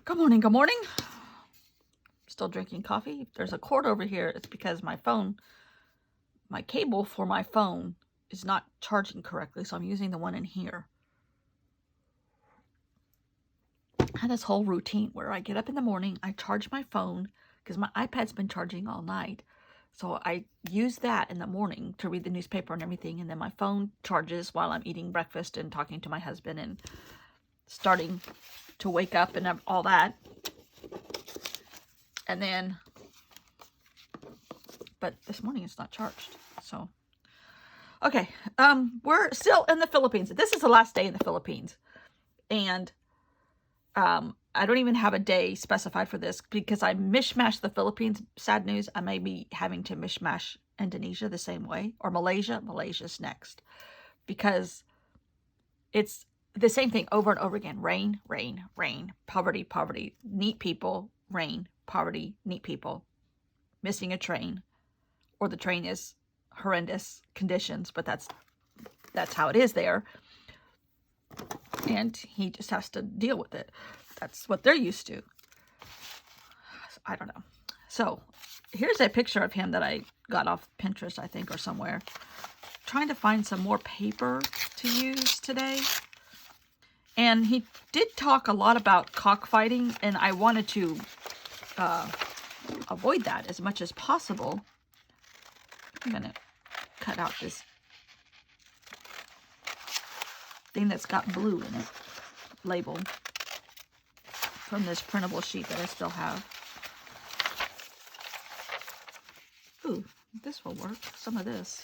Good morning, good morning. Still drinking coffee. If there's a cord over here, it's because my cable for my phone is not charging correctly, so I'm using the one in here. I have this whole routine where I get up in the morning, I charge my phone, because my iPad's been charging all night. So I use that in the morning to read the newspaper and everything, and then my phone charges while I'm eating breakfast and talking to my husband and starting to wake up and all that. And then, but this morning it's not charged, so. Okay, we're still in the Philippines. This is the last day in the Philippines. And I don't even have a day specified for this because I mishmashed the Philippines. Sad news, I may be having to mishmash Indonesia the same way, or Malaysia. Malaysia's next. Because it's the same thing over and over again. Rain, rain, rain. Poverty, poverty. Neat people, rain, poverty, neat people. Missing a train. Or the train is horrendous conditions, but that's how it is there. And he just has to deal with it. That's what they're used to. I don't know. So here's a picture of him that I got off Pinterest, I think, or somewhere. Trying to find some more paper to use today. And he did talk a lot about cockfighting, and I wanted to avoid that as much as possible. I'm going to cut out this thing that's got blue in it, label, from this printable sheet that I still have. Ooh, this will work. Some of this.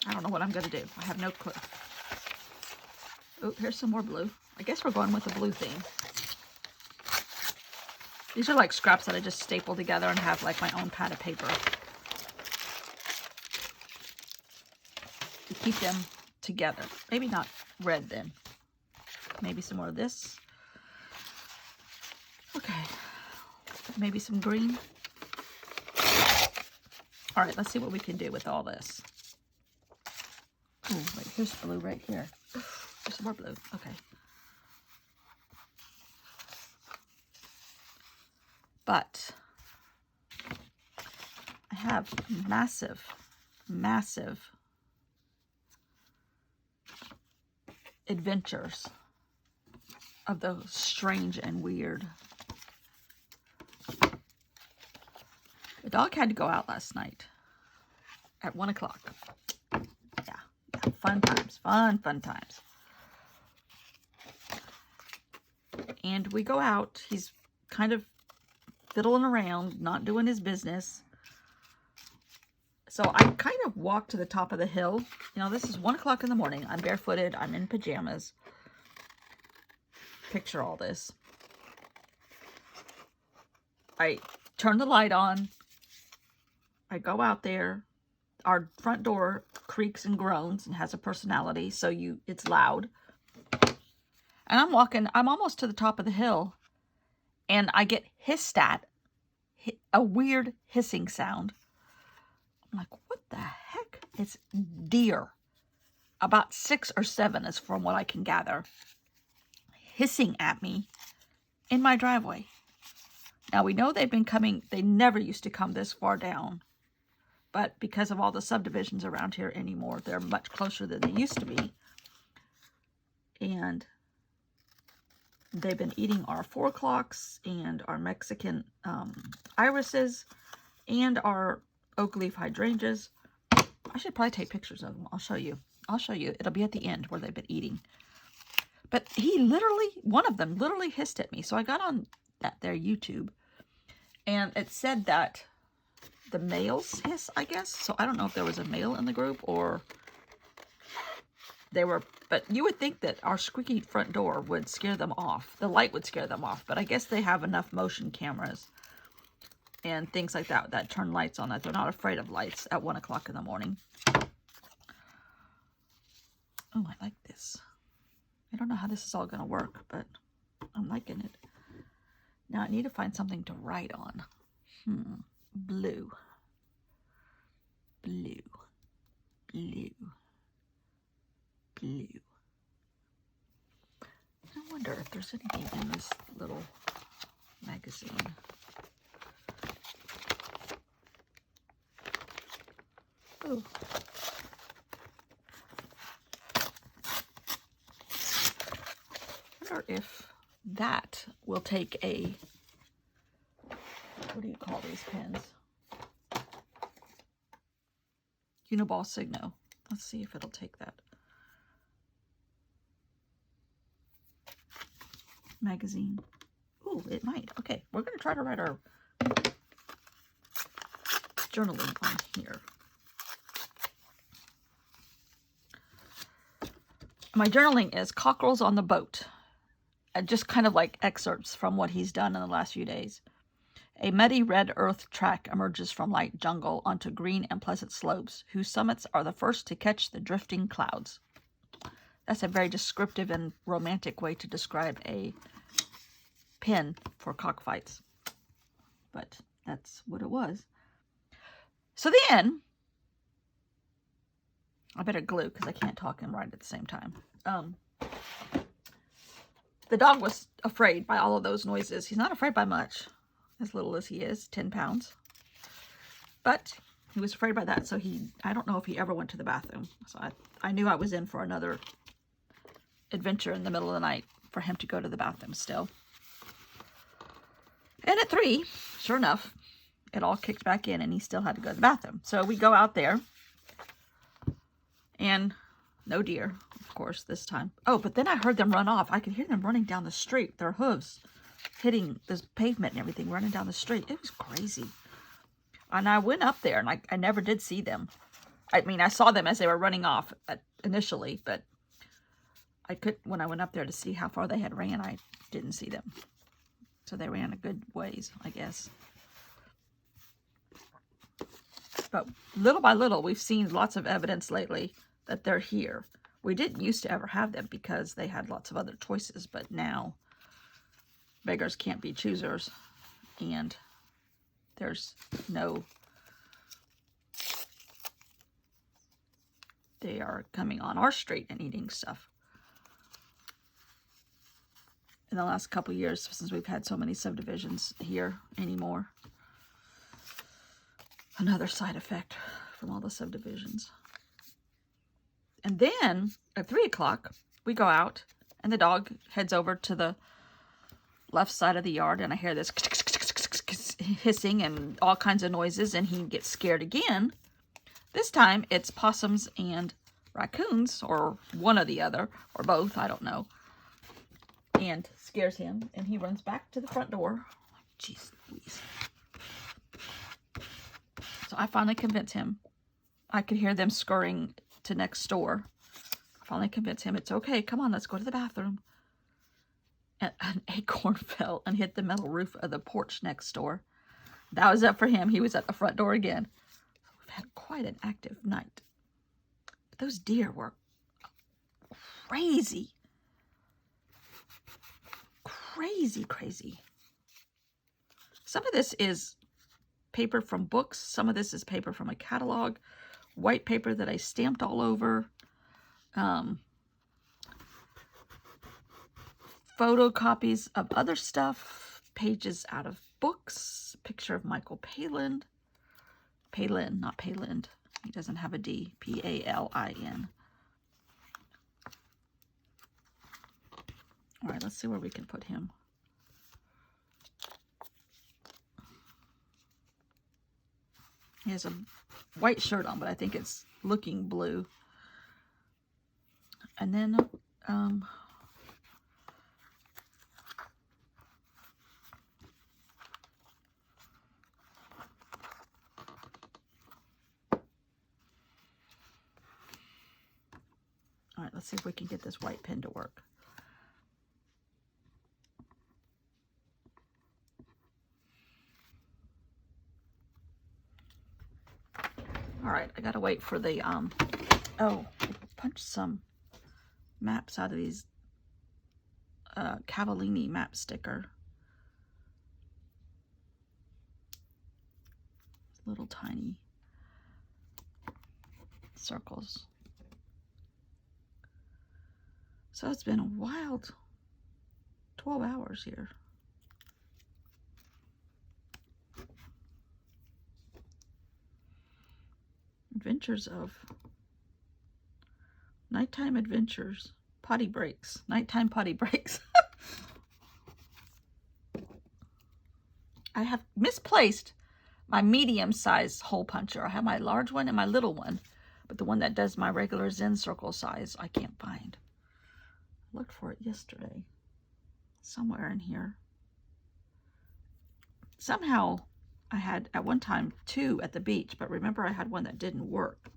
I don't know what I'm going to do. I have no clue. Oh, here's some more blue. I guess we're going with the blue theme. These are like scraps that I just staple together and have like my own pad of paper. To keep them together. Maybe not red then. Maybe some more of this. Okay. Maybe some green. All right, let's see what we can do with all this. Oh, wait, here's blue right here. There's some more blue. Okay. But I have massive, massive adventures of those strange and weird. The dog had to go out last night at 1 o'clock. Yeah, fun times, fun times. And we go out. He's kind of fiddling around, not doing his business. So I kind of walk to the top of the hill. You know, this is 1 o'clock in the morning. I'm barefooted. I'm in pajamas. Picture all this. I turn the light on. I go out there. Our front door creaks and groans and has a personality, so it's loud. And I'm walking. I'm almost to the top of the hill, and I get hissed at. A weird hissing sound. I'm like, what the heck? It's deer. About 6 or 7 is from what I can gather. Hissing at me in my driveway. Now we know they've been coming. They never used to come this far down. But because of all the subdivisions around here anymore, they're much closer than they used to be. And they've been eating our 4 o'clocks and our Mexican irises and our oak leaf hydrangeas. I should probably take pictures of them. I'll show you. It'll be at the end where they've been eating. But one of them literally hissed at me. So I got on their YouTube, and it said that the males hiss, I guess. So I don't know if there was a male in the group or they were, but you would think that our squeaky front door would scare them off. The light would scare them off, but I guess they have enough motion cameras and things like that turn lights on, that they're not afraid of lights at 1 o'clock in the morning. Oh, I like this. I don't know how this is all going to work, but I'm liking it. Now I need to find something to write on. Blue. Blue. Blue. Blue. I wonder wonder if there's anything in this little magazine. Oh. I wonder if that will take a, what do you call these pens? Uniball Signo. Let's see if it'll take that. Magazine. Ooh, it might. Okay, we're going to try to write our journaling on here. My journaling is Cockerels on the Boat. Just kind of like excerpts from what he's done in the last few days. A muddy red earth track emerges from light jungle onto green and pleasant slopes, whose summits are the first to catch the drifting clouds. That's a very descriptive and romantic way to describe a pen for cockfights. But that's what it was. So then, I better glue because I can't talk and write at the same time. The dog was afraid by all of those noises. He's not afraid by much, as little as he is, 10 pounds. But he was afraid by that, so I don't know if he ever went to the bathroom. So I knew I was in for another adventure in the middle of the night for him to go to the bathroom still. And at 3, sure enough, it all kicked back in and he still had to go to the bathroom. So we go out there and no deer, of course, this time. Oh, but then I heard them run off. I could hear them running down the street, their hooves hitting the pavement and everything, running down the street. It was crazy. And I went up there and I never did see them. I mean, I saw them as they were running off initially, but when I went up there to see how far they had ran, I didn't see them. So they ran a good ways, I guess. But little by little, we've seen lots of evidence lately that they're here. We didn't used to ever have them because they had lots of other choices, but now beggars can't be choosers, and there's no... They are coming on our street and eating stuff. In the last couple years, since we've had so many subdivisions here anymore. Another side effect from all the subdivisions. And then at 3 o'clock, we go out and the dog heads over to the left side of the yard, and I hear this hissing and all kinds of noises, and he gets scared again. This time it's possums and raccoons, or one or the other, or both, I don't know. And scares him, and he runs back to the front door. Jeez Louise. So I finally convince him. I could hear them scurrying to next door. I finally convince him, it's okay, come on, let's go to the bathroom. And an acorn fell and hit the metal roof of the porch next door. That was up for him. He was at the front door again. So we've had quite an active night. But those deer were crazy. Crazy. Some of this is paper from books. Some of this is paper from a catalog. White paper that I stamped all over. Photocopies of other stuff. Pages out of books. Picture of Michael Palin. Palin, not Palind. He doesn't have a D. P-A-L-I-N. All right, let's see where we can put him. He has a white shirt on, but I think it's looking blue. And then, all right, let's see if we can get this white pen to work. All right, I gotta wait for the, oh, I punched some maps out of these Cavallini map sticker. Little tiny circles. So it's been a wild 12 hours here. Adventures of Nighttime Adventures. Potty breaks. Nighttime potty breaks. I have misplaced my medium-sized hole puncher. I have my large one and my little one, but the one that does my regular Zen circle size, I can't find. I looked for it yesterday. Somewhere in here. Somehow I had at one time 2 at the beach, but remember I had one that didn't work.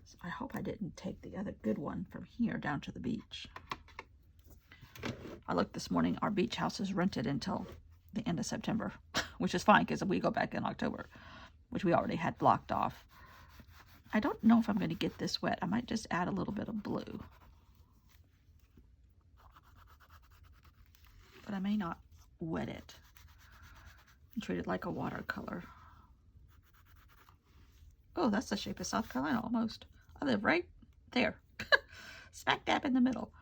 So I hope I didn't take the other good one from here down to the beach. I looked this morning, our beach house is rented until the end of September, which is fine because we go back in October, which we already had blocked off. I don't know if I'm going to get this wet. I might just add a little bit of blue. But I may not wet it and treat it like a watercolor. Oh, that's the shape of South Carolina almost. I live right there, smack dab in the middle.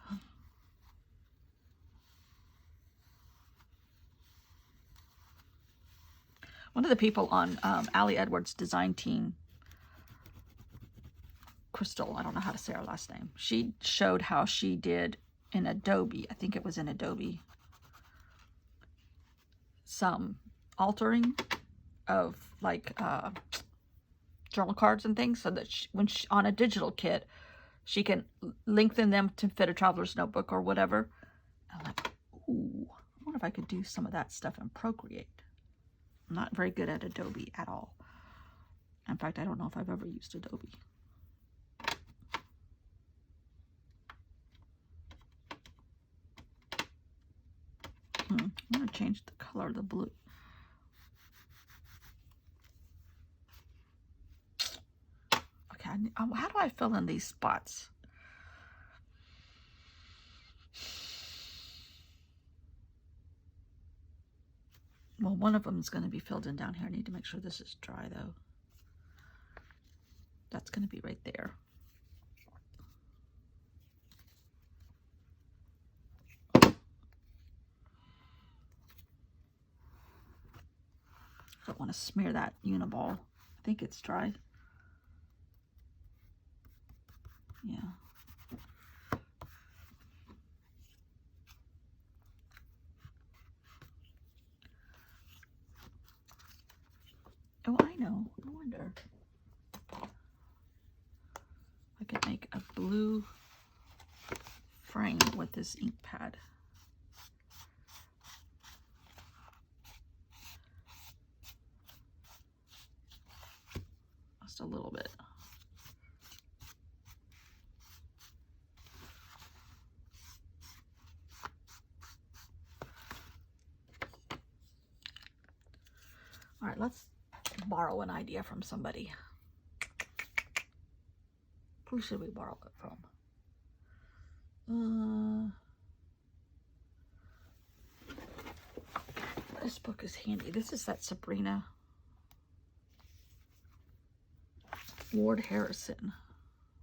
One of the people on Allie Edwards' design team, Crystal, I don't know how to say her last name, she showed how she did in Adobe, I think it was in Adobe, some altering of like journal cards and things, so that when on a digital kit, she can lengthen them to fit a traveler's notebook or whatever. I'm like, ooh, I wonder if I could do some of that stuff in Procreate. I'm not very good at Adobe at all. In fact, I don't know if I've ever used Adobe. I'm going to change the color of the blue. Okay, how do I fill in these spots? Well, one of them is going to be filled in down here. I need to make sure this is dry, though. That's going to be right there. I don't want to smear that Uniball. I think it's dry. Yeah. Oh, I know. I wonder if I could make a blue frame with this ink pad. Just a little bit. All right, let's borrow an idea from somebody. Who should we borrow it from? This book is handy. This is that Sabrina Ward Harrison,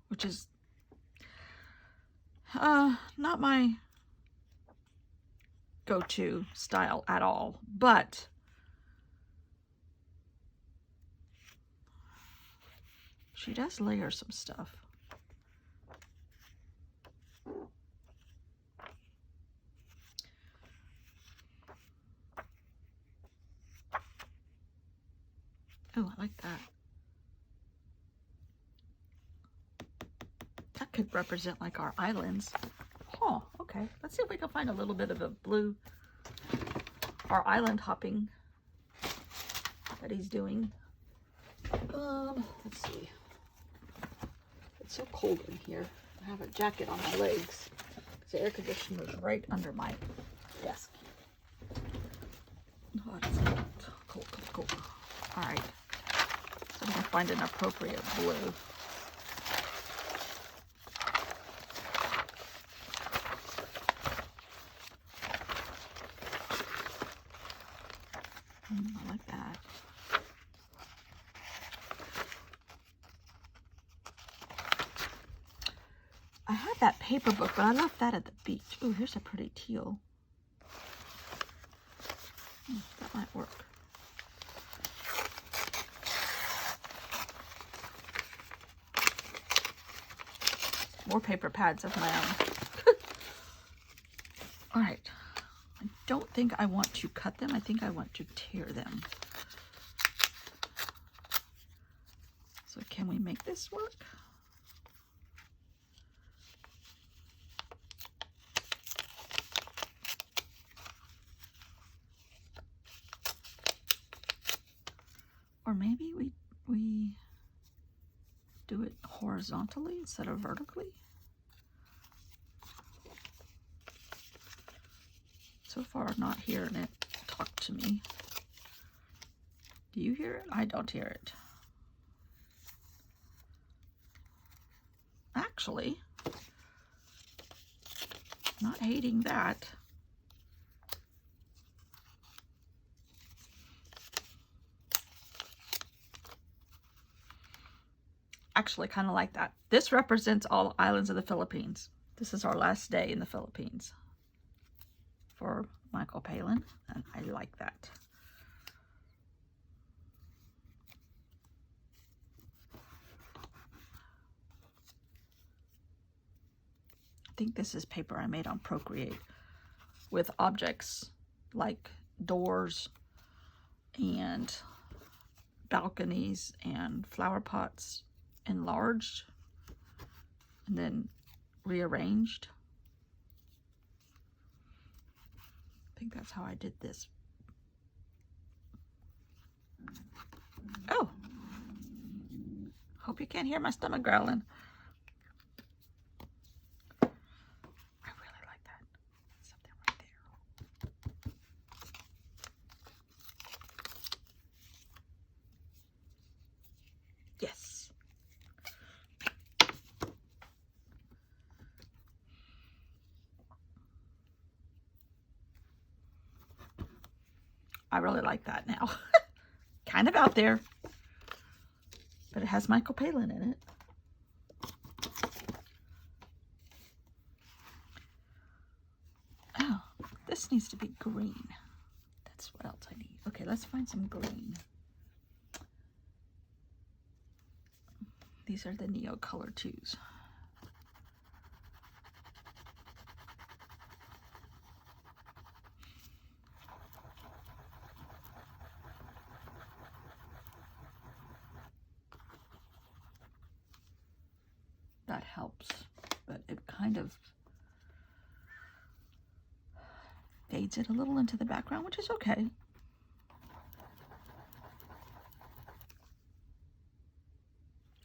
which is not my go-to style at all, but she does layer some stuff. Oh, I like that. That could represent like our islands. Oh, okay. Let's see if we can find a little bit of a blue. Our island hopping that he's doing. Let's see. It's so cold in here. I have a jacket on my legs because the air conditioner is right under my desk. Oh, it's cold. Cold, cold, cold. All right. So I'm going to find an appropriate blue. I like that. I had that paper book, but I left that at the beach. Oh, here's a pretty teal. That might work. More paper pads of my own. All right. I don't think I want to cut them. I think I want to tear them. So can we make this work? Or maybe we do it horizontally instead of vertically. So far, I'm not hearing it talk to me. Do you hear it? I don't hear it. Actually, not hating that. Actually, kind of like that. This represents all islands of the Philippines. This is our last day in the Philippines for Michael Palin, and I like that. I think this is paper I made on Procreate with objects like doors and balconies and flower pots enlarged and then rearranged. I think that's how I did this. Oh, hope you can't hear my stomach growling. I really like that. Something right there. Yes. I really like that now. Kind of out there, but it has Michael Palin in it. Oh, this needs to be green. That's what else I need. Okay, let's find some green. These are the Neo Color 2s. That helps, but it kind of fades it a little into the background, which is okay.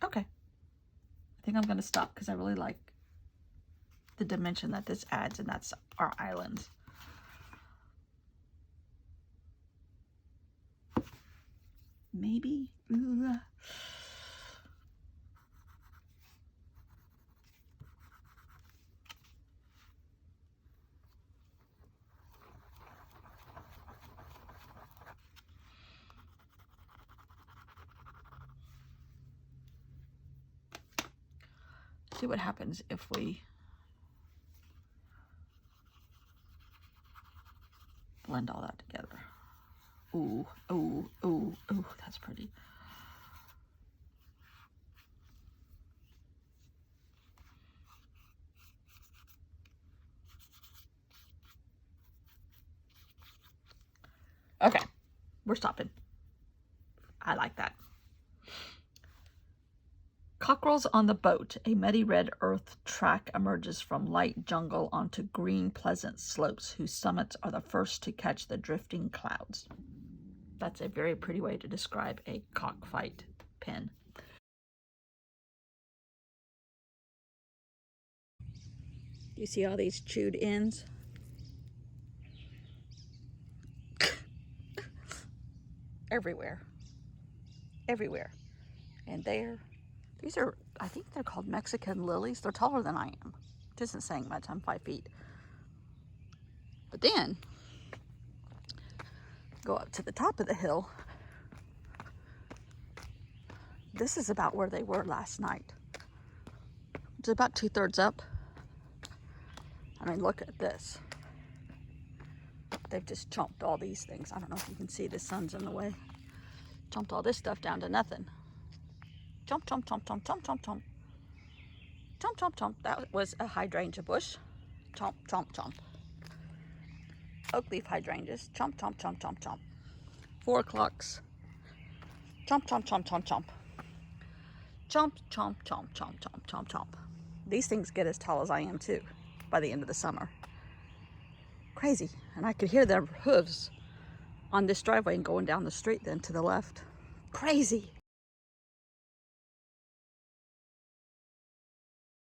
Okay. I think I'm going to stop because I really like the dimension that this adds, and that's our islands. Maybe. Ooh. See what happens if we blend all that together. Ooh, ooh, ooh, ooh, that's pretty. Okay, we're stopping. I like that. Cockerels on the boat. A muddy red earth track emerges from light jungle onto green pleasant slopes whose summits are the first to catch the drifting clouds. That's a very pretty way to describe a cockfight pen. You see all these chewed ends? Everywhere. Everywhere. And there. These are, I think they're called Mexican lilies. They're taller than I am. It isn't saying much. I'm 5 feet. But then, go up to the top of the hill. This is about where they were last night. It's about 2/3 up. I mean, look at this. They've just chomped all these things. I don't know if you can see, the sun's in the way. Chomped all this stuff down to nothing. Chomp, chomp, chomp, chomp, chomp, chomp, chomp. Chomp, chomp, chomp. That was a hydrangea bush. Chomp, chomp, chomp. Oak leaf hydrangeas. Chomp, chomp, chomp, chomp, chomp. 4 o'clocks. Chomp, chomp, chomp, chomp, chomp. Chomp, chomp, chomp, chomp, chomp, chomp, chomp. These things get as tall as I am too by the end of the summer. Crazy. And I could hear their hooves on this driveway and going down the street then to the left. Crazy.